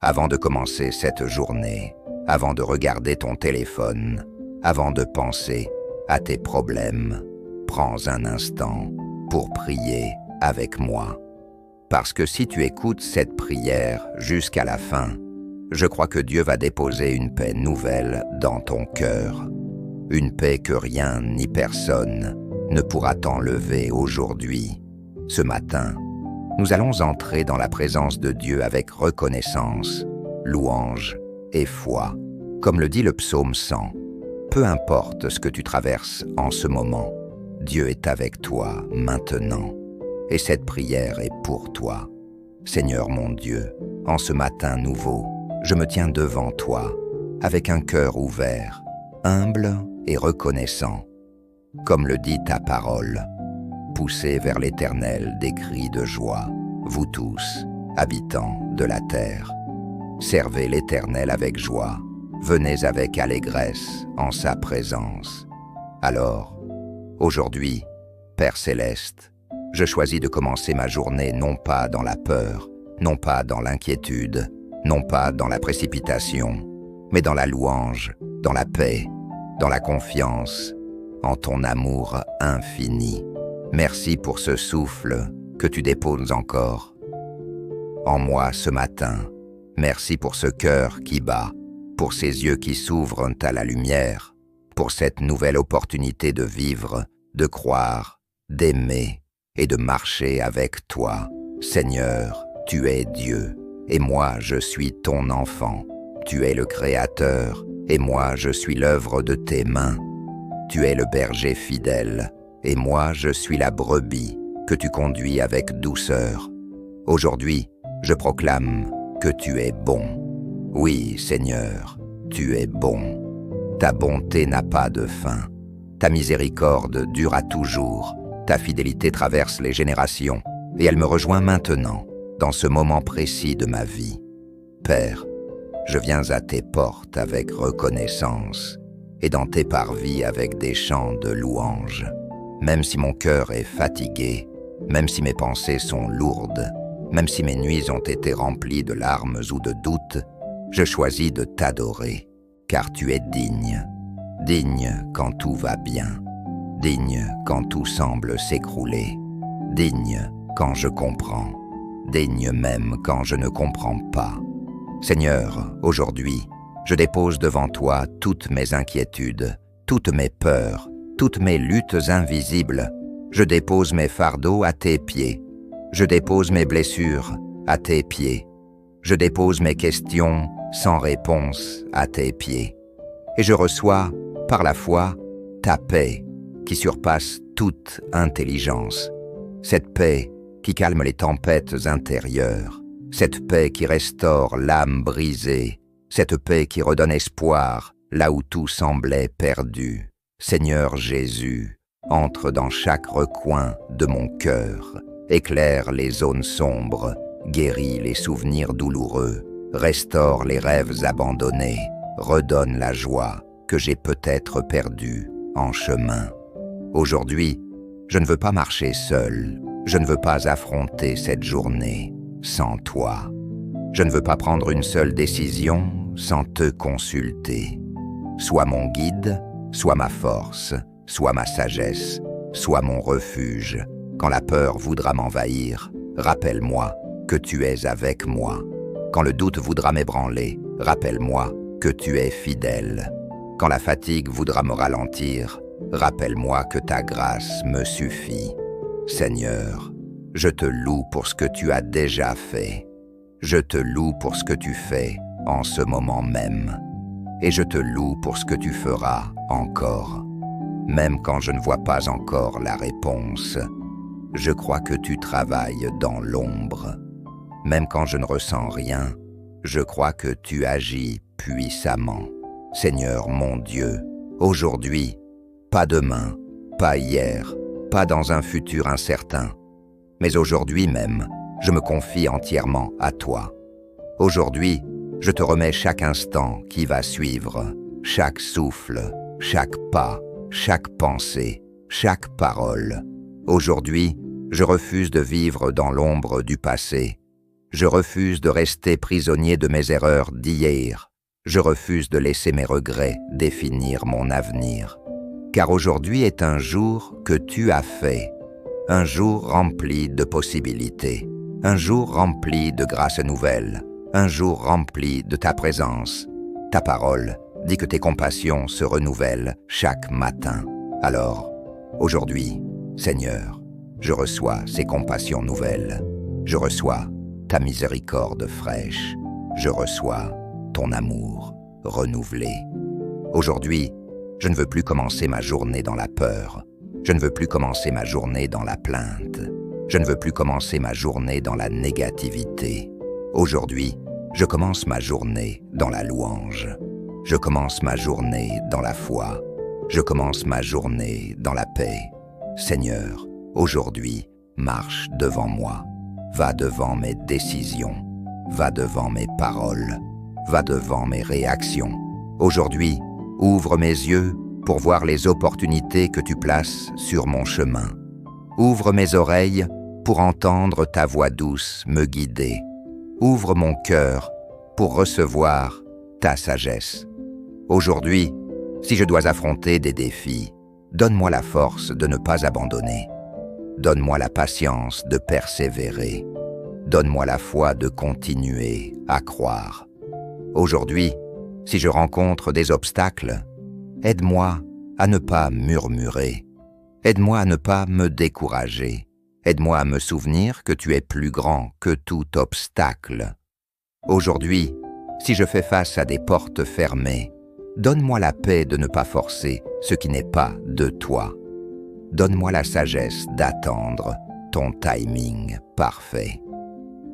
Avant de commencer cette journée, avant de regarder ton téléphone, avant de penser à tes problèmes, prends un instant pour prier avec moi. Parce que si tu écoutes cette prière jusqu'à la fin, je crois que Dieu va déposer une paix nouvelle dans ton cœur. Une paix que rien ni personne ne pourra t'enlever aujourd'hui. Ce matin, nous allons entrer dans la présence de Dieu avec reconnaissance, louange et foi. Comme le dit le psaume 100, peu importe ce que tu traverses en ce moment, Dieu est avec toi maintenant. Et cette prière est pour toi. Seigneur mon Dieu, en ce matin nouveau, je me tiens devant toi, avec un cœur ouvert, humble et reconnaissant. Comme le dit ta parole, poussez vers l'Éternel des cris de joie, vous tous, habitants de la terre. Servez l'Éternel avec joie, venez avec allégresse en sa présence. Alors, aujourd'hui, Père céleste, je choisis de commencer ma journée non pas dans la peur, non pas dans l'inquiétude, non pas dans la précipitation, mais dans la louange, dans la paix, dans la confiance, en ton amour infini. Merci pour ce souffle que tu déposes encore en moi ce matin. Merci pour ce cœur qui bat, pour ces yeux qui s'ouvrent à la lumière, pour cette nouvelle opportunité de vivre, de croire, d'aimer et de marcher avec toi. Seigneur, tu es Dieu, et moi je suis ton enfant. Tu es le Créateur, et moi je suis l'œuvre de tes mains. Tu es le berger fidèle, et moi je suis la brebis que tu conduis avec douceur. Aujourd'hui, je proclame que tu es bon. Oui, Seigneur, tu es bon. Ta bonté n'a pas de fin. Ta miséricorde dure à toujours. Ta fidélité traverse les générations, et elle me rejoint maintenant, dans ce moment précis de ma vie. Père, je viens à tes portes avec reconnaissance, et dans tes parvis avec des chants de louange. Même si mon cœur est fatigué, même si mes pensées sont lourdes, même si mes nuits ont été remplies de larmes ou de doutes, je choisis de t'adorer, car tu es digne. Digne quand tout va bien. Digne quand tout semble s'écrouler. Digne quand je comprends. Digne même quand je ne comprends pas. Seigneur, aujourd'hui, je dépose devant toi toutes mes inquiétudes, toutes mes peurs, toutes mes luttes invisibles. Je dépose mes fardeaux à tes pieds. Je dépose mes blessures à tes pieds. Je dépose mes questions sans réponse à tes pieds. Et je reçois, par la foi, ta paix qui surpasse toute intelligence. Cette paix qui calme les tempêtes intérieures. Cette paix qui restaure l'âme brisée. Cette paix qui redonne espoir là où tout semblait perdu. Seigneur Jésus, entre dans chaque recoin de mon cœur. Éclaire les zones sombres, guéris les souvenirs douloureux, restaure les rêves abandonnés, redonne la joie que j'ai peut-être perdue en chemin. Aujourd'hui, je ne veux pas marcher seul, je ne veux pas affronter cette journée sans toi. Je ne veux pas prendre une seule décision sans te consulter. Sois mon guide, sois ma force, sois ma sagesse, sois mon refuge. Quand la peur voudra m'envahir, rappelle-moi que tu es avec moi. Quand le doute voudra m'ébranler, rappelle-moi que tu es fidèle. Quand la fatigue voudra me ralentir, rappelle-moi que ta grâce me suffit. Seigneur, je te loue pour ce que tu as déjà fait. Je te loue pour ce que tu fais en ce moment même. Et je te loue pour ce que tu feras encore. Même quand je ne vois pas encore la réponse, je crois que tu travailles dans l'ombre. Même quand je ne ressens rien, je crois que tu agis puissamment. Seigneur mon Dieu, aujourd'hui, pas demain, pas hier, pas dans un futur incertain, mais aujourd'hui même, je me confie entièrement à toi. Aujourd'hui, je te remets chaque instant qui va suivre, chaque souffle, chaque pas, chaque pensée, chaque parole. Aujourd'hui, je refuse de vivre dans l'ombre du passé. Je refuse de rester prisonnier de mes erreurs d'hier. Je refuse de laisser mes regrets définir mon avenir. Car aujourd'hui est un jour que tu as fait, un jour rempli de possibilités, un jour rempli de grâces nouvelles, un jour rempli de ta présence. Ta parole dit que tes compassions se renouvellent chaque matin. Alors, aujourd'hui, Seigneur, je reçois ces compassions nouvelles. Je reçois ta miséricorde fraîche. Je reçois ton amour renouvelé. Aujourd'hui, je ne veux plus commencer ma journée dans la peur. Je ne veux plus commencer ma journée dans la plainte. Je ne veux plus commencer ma journée dans la négativité. Aujourd'hui, je commence ma journée dans la louange. Je commence ma journée dans la foi. Je commence ma journée dans la paix. Seigneur, aujourd'hui, marche devant moi. Va devant mes décisions. Va devant mes paroles. Va devant mes réactions. Aujourd'hui, ouvre mes yeux pour voir les opportunités que tu places sur mon chemin. Ouvre mes oreilles pour entendre ta voix douce me guider. Ouvre mon cœur pour recevoir ta sagesse. Aujourd'hui, si je dois affronter des défis, donne-moi la force de ne pas abandonner. Donne-moi la patience de persévérer. Donne-moi la foi de continuer à croire. Aujourd'hui, si je rencontre des obstacles, aide-moi à ne pas murmurer. Aide-moi à ne pas me décourager. Aide-moi à me souvenir que tu es plus grand que tout obstacle. Aujourd'hui, si je fais face à des portes fermées, donne-moi la paix de ne pas forcer ce qui n'est pas de toi. Donne-moi la sagesse d'attendre ton timing parfait.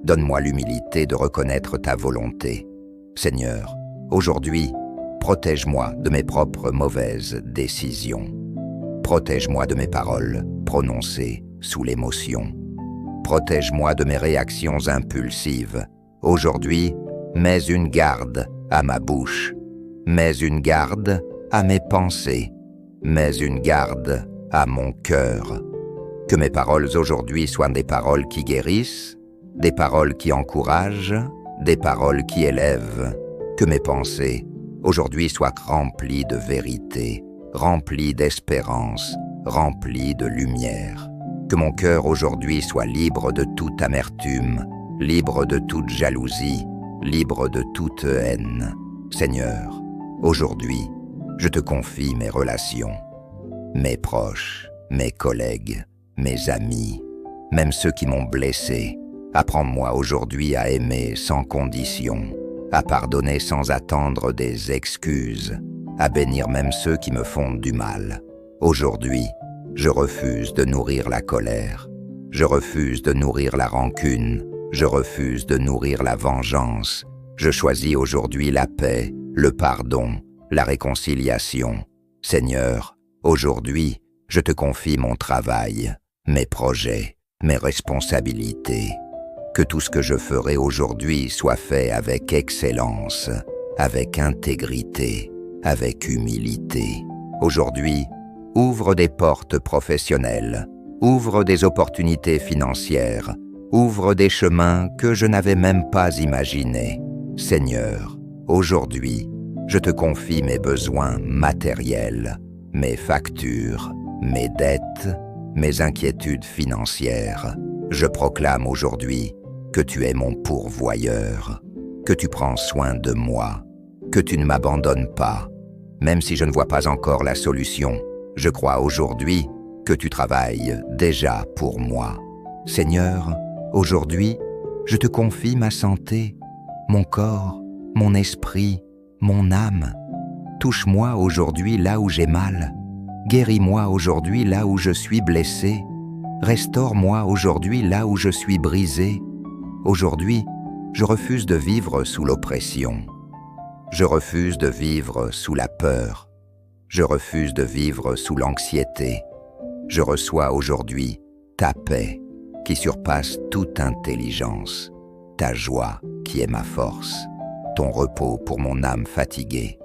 Donne-moi l'humilité de reconnaître ta volonté. Seigneur, aujourd'hui, protège-moi de mes propres mauvaises décisions. Protège-moi de mes paroles prononcées sous l'émotion. Protège-moi de mes réactions impulsives. Aujourd'hui, mets une garde à ma bouche. Mets une garde à mes pensées. Mets une garde à mon cœur. Que mes paroles aujourd'hui soient des paroles qui guérissent, des paroles qui encouragent, des paroles qui élèvent. Que mes pensées aujourd'hui soient remplies de vérité, remplies d'espérance, remplies de lumière. Que mon cœur aujourd'hui soit libre de toute amertume, libre de toute jalousie, libre de toute haine. Seigneur, aujourd'hui, je te confie mes relations, mes proches, mes collègues, mes amis, même ceux qui m'ont blessé. Apprends-moi aujourd'hui à aimer sans condition, à pardonner sans attendre des excuses, à bénir même ceux qui me font du mal. Aujourd'hui, je refuse de nourrir la colère, je refuse de nourrir la rancune, je refuse de nourrir la vengeance. Je choisis aujourd'hui la paix, le pardon, la réconciliation. Seigneur, aujourd'hui, je te confie mon travail, mes projets, mes responsabilités. Que tout ce que je ferai aujourd'hui soit fait avec excellence, avec intégrité, avec humilité. Aujourd'hui, ouvre des portes professionnelles, ouvre des opportunités financières, ouvre des chemins que je n'avais même pas imaginés. Seigneur, aujourd'hui, je te confie mes besoins matériels, mes factures, mes dettes, mes inquiétudes financières. Je proclame aujourd'hui que tu es mon pourvoyeur, que tu prends soin de moi, que tu ne m'abandonnes pas. Même si je ne vois pas encore la solution, je crois aujourd'hui que tu travailles déjà pour moi. Seigneur, aujourd'hui, je te confie ma santé, mon corps, mon esprit, mon âme. Touche-moi aujourd'hui là où j'ai mal. Guéris-moi aujourd'hui là où je suis blessé. Restaure-moi aujourd'hui là où je suis brisé. Aujourd'hui, je refuse de vivre sous l'oppression. Je refuse de vivre sous la peur. Je refuse de vivre sous l'anxiété. Je reçois aujourd'hui ta paix qui surpasse toute intelligence, ta joie qui est ma force, ton repos pour mon âme fatiguée.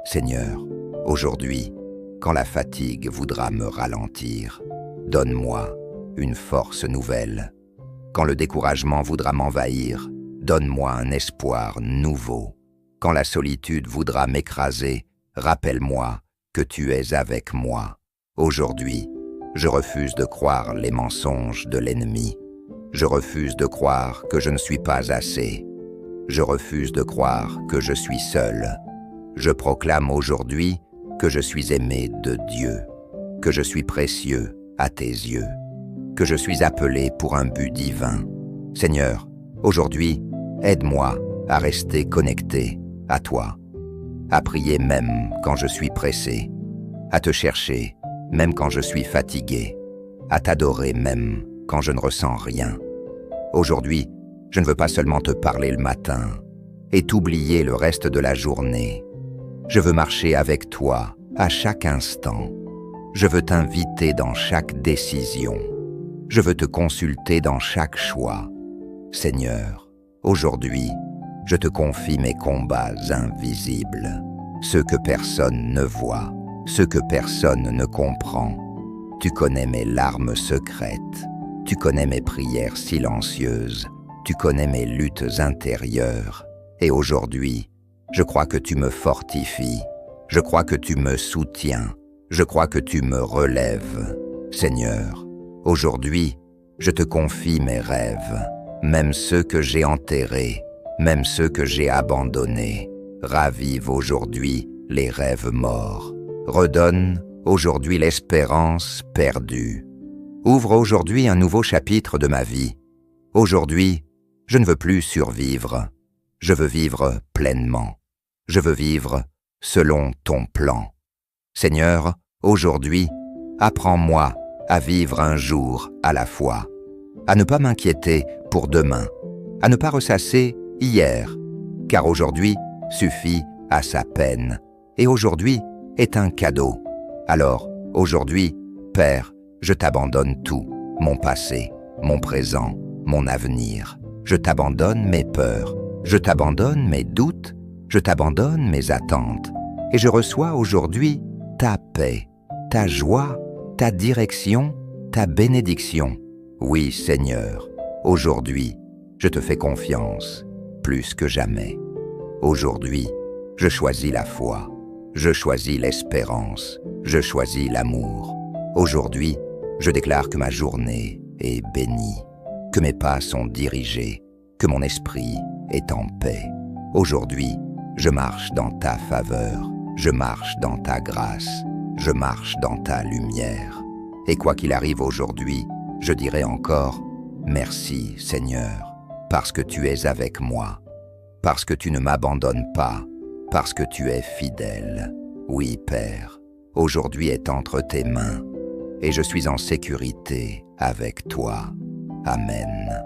Seigneur, aujourd'hui, quand la fatigue voudra me ralentir, donne-moi une force nouvelle. Quand le découragement voudra m'envahir, Donne-moi un espoir nouveau. Quand la solitude voudra m'écraser, rappelle-moi que tu es avec moi. Aujourd'hui, je refuse de croire les mensonges de l'ennemi. Je refuse de croire que je ne suis pas assez. Je refuse de croire que je suis seul. Je proclame aujourd'hui que je suis aimé de Dieu, que je suis précieux à tes yeux, que je suis appelé pour un but divin. Seigneur, aujourd'hui, aide-moi à rester connecté à toi, à prier même quand je suis pressé, à te chercher même quand je suis fatigué, à t'adorer même quand je ne ressens rien. Aujourd'hui, je ne veux pas seulement te parler le matin et t'oublier le reste de la journée. Je veux marcher avec toi à chaque instant. Je veux t'inviter dans chaque décision. Je veux te consulter dans chaque choix. Seigneur, aujourd'hui, je te confie mes combats invisibles, ceux que personne ne voit, ceux que personne ne comprend. Tu connais mes larmes secrètes, tu connais mes prières silencieuses, tu connais mes luttes intérieures. Et aujourd'hui, je crois que tu me fortifies, je crois que tu me soutiens, je crois que tu me relèves. Seigneur, aujourd'hui, je te confie mes rêves, même ceux que j'ai enterrés, même ceux que j'ai abandonnés. Ravive aujourd'hui les rêves morts. Redonne aujourd'hui l'espérance perdue. Ouvre aujourd'hui un nouveau chapitre de ma vie. Aujourd'hui, je ne veux plus survivre. Je veux vivre pleinement. Je veux vivre selon ton plan. Seigneur, aujourd'hui, apprends-moi à vivre un jour à la fois, à ne pas m'inquiéter pour demain, à ne pas ressasser hier, car aujourd'hui suffit à sa peine, et aujourd'hui est un cadeau. Alors, aujourd'hui, Père, je t'abandonne tout, mon passé, mon présent, mon avenir. Je t'abandonne mes peurs, je t'abandonne mes doutes, je t'abandonne mes attentes, et je reçois aujourd'hui ta paix, ta joie, ta direction, ta bénédiction. Oui, Seigneur, aujourd'hui, je te fais confiance, plus que jamais. Aujourd'hui, je choisis la foi, je choisis l'espérance, je choisis l'amour. Aujourd'hui, je déclare que ma journée est bénie, que mes pas sont dirigés, que mon esprit est en paix. Aujourd'hui, je marche dans ta faveur, je marche dans ta grâce, je marche dans ta lumière. Et quoi qu'il arrive aujourd'hui, je dirai encore « Merci Seigneur, parce que tu es avec moi, parce que tu ne m'abandonnes pas, parce que tu es fidèle. Oui Père, aujourd'hui est entre tes mains, et je suis en sécurité avec toi. Amen. »